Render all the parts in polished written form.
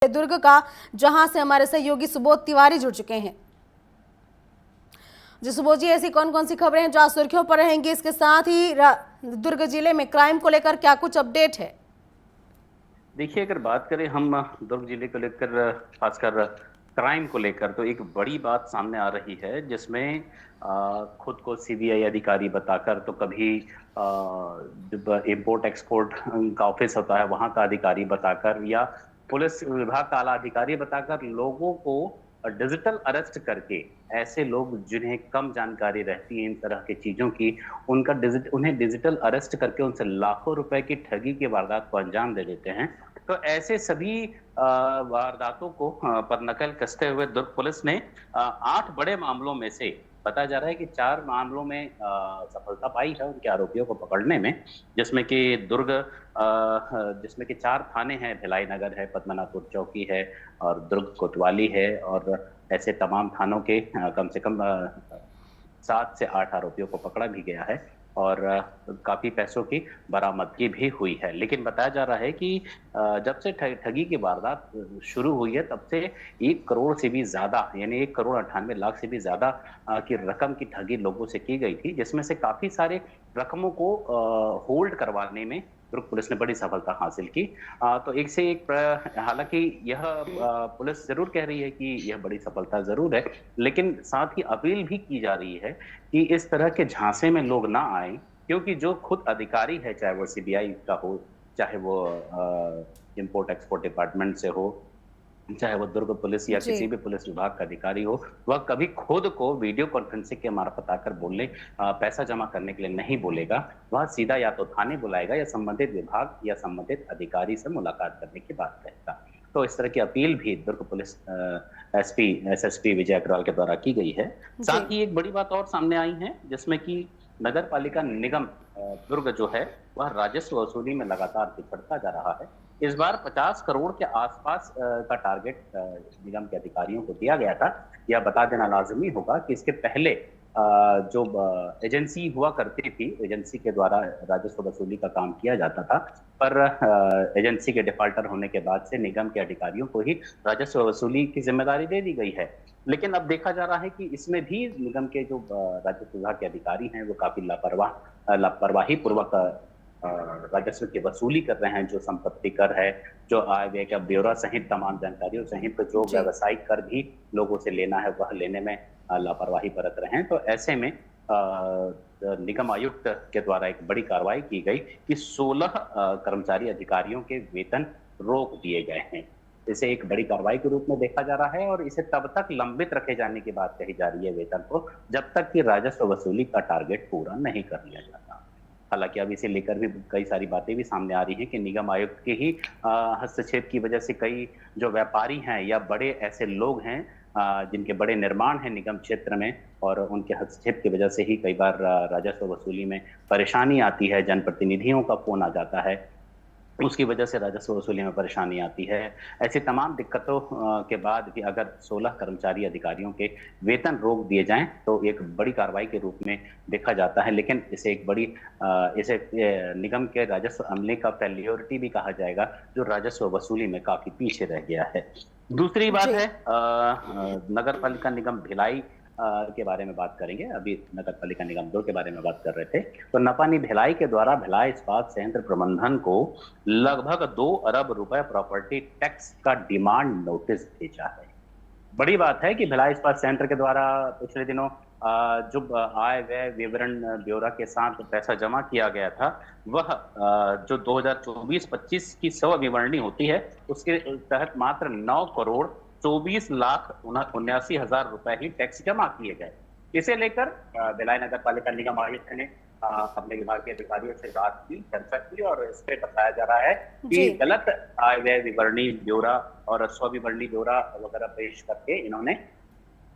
दुर्ग का, जहां से हमारे सहयोगी सुबोध तिवारी जुड़ चुके हैं। जी सुबोध जी, ऐसी कौन कौन सी खबरें हैं जो आज सुर्खियों पर रहेंगी? इसके साथ ही दुर्ग जिले में क्राइम को लेकर क्या कुछ अपडेट है? देखिए, अगर बात करें हम दुर्ग जिले को लेकर, खासकर क्राइम को लेकर, तो एक बड़ी बात सामने आ रही है जिसमें खुद को सीबीआई अधिकारी बताकर, तो कभी जब इम्पोर्ट एक्सपोर्ट का ऑफिस होता है वहां का अधिकारी बताकर, या पुलिस विभाग का आला अधिकारी बताकर लोगों को डिजिटल अरेस्ट करके, ऐसे लोग जिन्हें कम जानकारी रहती है इन तरह की चीजों की, उन्हें डिजिटल अरेस्ट करके उनसे लाखों रुपए की ठगी की वारदात को अंजाम दे देते हैं। तो ऐसे सभी वारदातों को पर नकल कसते हुए दुर्ग पुलिस ने 8 बड़े मामलों में से बताया जा रहा है कि 4 मामलों में सफलता पाई है उनके आरोपियों को पकड़ने में, जिसमें कि जिसमें कि 4 थाने हैं, भिलाई नगर है, पद्मनाभपुर चौकी है और दुर्ग कोतवाली है, और ऐसे तमाम थानों के कम से कम 7 से 8 आरोपियों को पकड़ा भी गया है और काफी पैसों की बरामदगी भी हुई है। लेकिन बताया जा रहा है कि जब से ठगी की वारदात शुरू हुई है तब से 1 करोड़ से भी ज्यादा, यानी 1 करोड़ 98 लाख से भी ज्यादा की रकम की ठगी लोगों से की गई थी, जिसमें से काफी सारे रकमों को होल्ड करवाने में दुर्ग पुलिस ने बड़ी सफलता हासिल की। तो एक से एक, हालांकि यह पुलिस जरूर कह रही है कि यह बड़ी सफलता जरूर है, लेकिन साथ ही अपील भी की जा रही है कि इस तरह के झांसे में लोग ना आए, क्योंकि जो खुद अधिकारी है, चाहे वो सीबीआई का हो, चाहे वो इंपोर्ट एक्सपोर्ट डिपार्टमेंट से हो, चाहे वो दुर्ग पुलिस या किसी भी पुलिस विभाग का अधिकारी हो, वह कभी खुद को वीडियो कॉन्फ्रेंसिंग के मार्फत आकर बोलने, पैसा जमा करने के लिए नहीं बोलेगा। वह सीधा या तो थाने बुलाएगा या संबंधित विभाग या संबंधित अधिकारी से मुलाकात करने की बात करेगा। तो इस तरह की अपील भी दुर्ग पुलिस एसएसपी विजय अग्रवाल के द्वारा की गई है। साथ ही एक बड़ी बात और सामने आई है, जिसमें कि नगर पालिका निगम दुर्ग जो है वह राजस्व वसूली में लगातार पिछड़ता जा रहा है। इस बार 50 करोड़ के आसपास का टारगेट निगम के अधिकारियों को दिया गया था। यह बता देना लाजमी होगा कि इसके पहले जो एजेंसी हुआ करती थी, एजेंसी के द्वारा राजस्व वसूली का काम किया जाता था, पर एजेंसी के डिफाल्टर होने के बाद से निगम के अधिकारियों को ही राजस्व वसूली की जिम्मेदारी दे दी गई है। लेकिन अब देखा जा रहा है कि इसमें भी निगम के जो राजस्व विभाग के अधिकारी हैं वो काफी लापरवाही पूर्वक राजस्व की वसूली कर रहे हैं। जो संपत्ति कर है, जो आय व्यय का ब्यौरा सहित तमाम जानकारियों सहित जो व्यावसायिक कर भी लोगों से लेना है वह लेने में लापरवाही बरत रहे हैं। तो ऐसे में निगम आयुक्त के द्वारा एक बड़ी कार्रवाई की गई कि 16 कर्मचारी अधिकारियों के वेतन रोक दिए गए हैं। इसे एक बड़ी कार्रवाई के रूप में देखा जा रहा है और इसे तब तक लंबित रखे जाने की बात कही जा रही है वेतन को, जब तक कि राजस्व वसूली का टारगेट पूरा नहीं कर लिया जाता। हालांकि अब इसे लेकर भी कई सारी बातें भी सामने आ रही हैं कि निगम आयुक्त के ही हस्तक्षेप की वजह से कई जो व्यापारी हैं या बड़े ऐसे लोग हैं जिनके बड़े निर्माण हैं निगम क्षेत्र में, और उनके हस्तक्षेप की वजह से ही कई बार राजस्व वसूली में परेशानी आती है। जनप्रतिनिधियों का फोन आ जाता है, उसकी वजह से राजस्व वसूली में परेशानी आती है। ऐसी तमाम दिक्कतों के बाद भी अगर 16 कर्मचारी अधिकारियों के वेतन रोक दिए जाएं तो एक बड़ी कार्रवाई के रूप में देखा जाता है। लेकिन इसे एक बड़ी इसे निगम के राजस्व अमले का फेल्योरिटी भी कहा जाएगा, जो राजस्व वसूली में काफी पीछे रह गया है। दूसरी बात है नगर पालिका निगम भिलाई के बारे में बात करेंगे। अभी नगर पालिका निगम दुर्ग के बारे में बात कर रहे थे, तो नपानी भिलाई के द्वारा भिलाई इस्पात संयंत्र प्रबंधन को लगभग 2 अरब रुपए प्रॉपर्टी टैक्स का डिमांड नोटिस भेजा है। बड़ी बात है कि भिलाई इस्पात संयंत्र के द्वारा पिछले दिनों जो आय व्यय विवरण ब्यौरा के साथ पैसा जमा किया गया था, वह जो 2024-25 की स्व विवरणी होती है उसके तहत मात्र 9 करोड़ 24 लाख 79 हजार रुपए ही टैक्स जमा किए गए। इसे लेकर भिलाई नगर पालिका निगम आयुक्त ने अपने विभाग के अधिकारियों से बात की, चर्चा की, और इस पे बताया जा रहा है कि गलत आय व्यय विवरणी ब्यौरा और स्व विवरणी ब्यौरा वगैरह पेश करके इन्होंने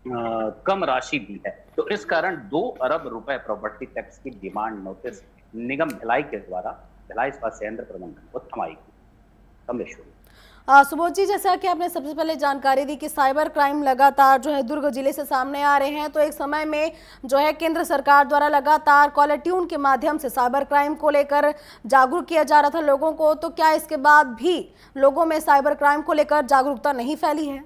कम राशि दी है। तो इस कारण 2 अरब रुपए प्रॉपर्टी टैक्स की डिमांड नोटिस निगम भिलाई के द्वारा भिलाई इस्पात संयंत्र प्रबंधन को थमाई गई। कमलेश्वरी। सुबोध जी, जैसा कि आपने सबसे पहले जानकारी दी कि साइबर क्राइम लगातार जो है दुर्ग जिले से सामने आ रहे हैं, तो एक समय में जो है केंद्र सरकार द्वारा लगातार कॉलर ट्यून के माध्यम से साइबर क्राइम को लेकर जागरूक किया जा रहा था लोगों को, तो क्या इसके बाद भी लोगों में साइबर क्राइम को लेकर जागरूकता नहीं फैली है?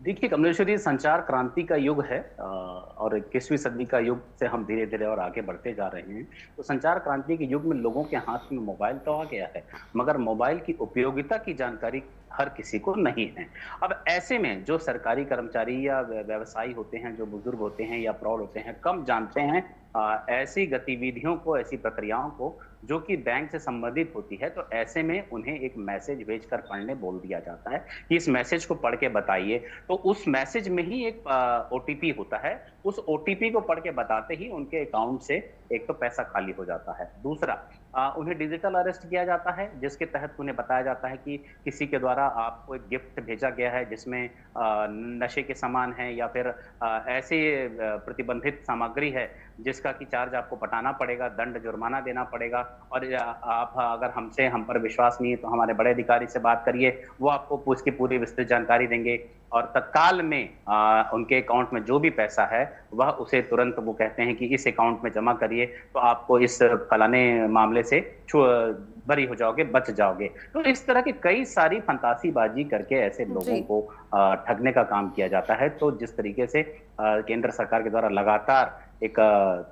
देखिए कमलेश्वरी, संचार क्रांति का युग है और 21वीं सदी का युग से हम धीरे धीरे और आगे बढ़ते जा रहे हैं। तो संचार क्रांति के युग में लोगों के हाथ में मोबाइल तो आ गया है, मगर मोबाइल की उपयोगिता की जानकारी हर किसी को नहीं है। अब ऐसे में जो सरकारी कर्मचारी या व्यवसायी होते हैं, जो बुजुर्ग होते हैं या प्रौढ़ होते हैं, कम जानते हैं ऐसी गतिविधियों को, ऐसी प्रक्रियाओं को जो कि बैंक से संबंधित होती है। तो ऐसे में उन्हें एक मैसेज भेजकर पढ़ने बोल दिया जाता है कि इस मैसेज को पढ़ के बताइए। तो उस मैसेज में ही एक ओटीपी होता है। उस ओटीपी को पढ़ के बताते ही उनके अकाउंट से एक तो पैसा खाली हो जाता है, दूसरा उन्हें डिजिटल अरेस्ट किया जाता है, जिसके तहत उन्हें बताया जाता है कि किसी के द्वारा आपको एक गिफ्ट भेजा गया है जिसमें नशे के सामान है या फिर ऐसे प्रतिबंधित सामग्री है जिसका कि चार्ज आपको पटाना पड़ेगा, दंड जुर्माना देना पड़ेगा। और आप अगर हम पर विश्वास नहीं है तो हमारे बड़े अधिकारी से बात करिए, वो आपको उसकी पूरी विस्तृत जानकारी देंगे और तत्काल में उनके अकाउंट में जो भी पैसा है वह उसे तुरंत वो कहते हैं कि इस अकाउंट में जमा करिए, तो आपको इस फलाने मामले से बरी हो जाओगे, बच जाओगे। तो इस तरह की कई सारी फंतासीबाजी करके ऐसे लोगों को ठगने का काम किया जाता है। तो जिस तरीके से केंद्र सरकार के द्वारा लगातार एक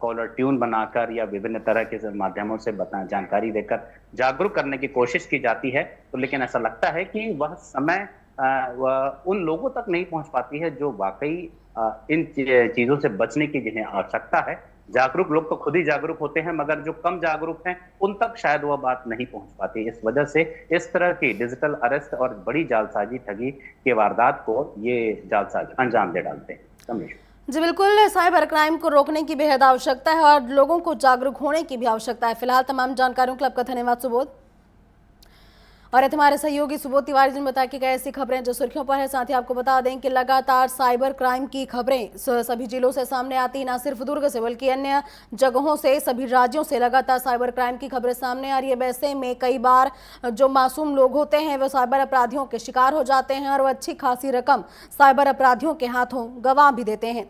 कॉलर ट्यून बनाकर या विभिन्न तरह के माध्यमों से जानकारी देकर जागरूक करने की कोशिश की जाती है, तो लेकिन ऐसा लगता है कि वह समय उन लोगों तक नहीं पहुंच पाती है जो वाकई इन चीजों से बचने की जिन्हें आवश्यकता है। जागरूक लोग तो खुद ही जागरूक होते हैं, मगर जो कम जागरूक हैं उन तक शायद वह बात नहीं पहुंच पाती। इस वजह से इस तरह की डिजिटल अरेस्ट और बड़ी जालसाजी, ठगी के वारदात को ये जालसाज अंजाम दे डालते हैं। जी बिल्कुल, साइबर क्राइम को रोकने की बेहद आवश्यकता है और लोगों को जागरूक होने की भी आवश्यकता है। फिलहाल तमाम जानकारियों के लिए आपका धन्यवाद सुबोध। और हमारे सहयोगी सुबोध तिवारी जी ने बताया कि ऐसी खबरें जो सुर्खियों पर है। साथ ही आपको बता दें कि लगातार साइबर क्राइम की खबरें सभी जिलों से सामने आती हैं, न सिर्फ दुर्ग से बल्कि अन्य जगहों से, सभी राज्यों से लगातार साइबर क्राइम की खबरें सामने आ रही है। वैसे में कई बार जो मासूम लोग होते हैं वो साइबर अपराधियों के शिकार हो जाते हैं और वो अच्छी खासी रकम साइबर अपराधियों के हाथों गंवा भी देते हैं।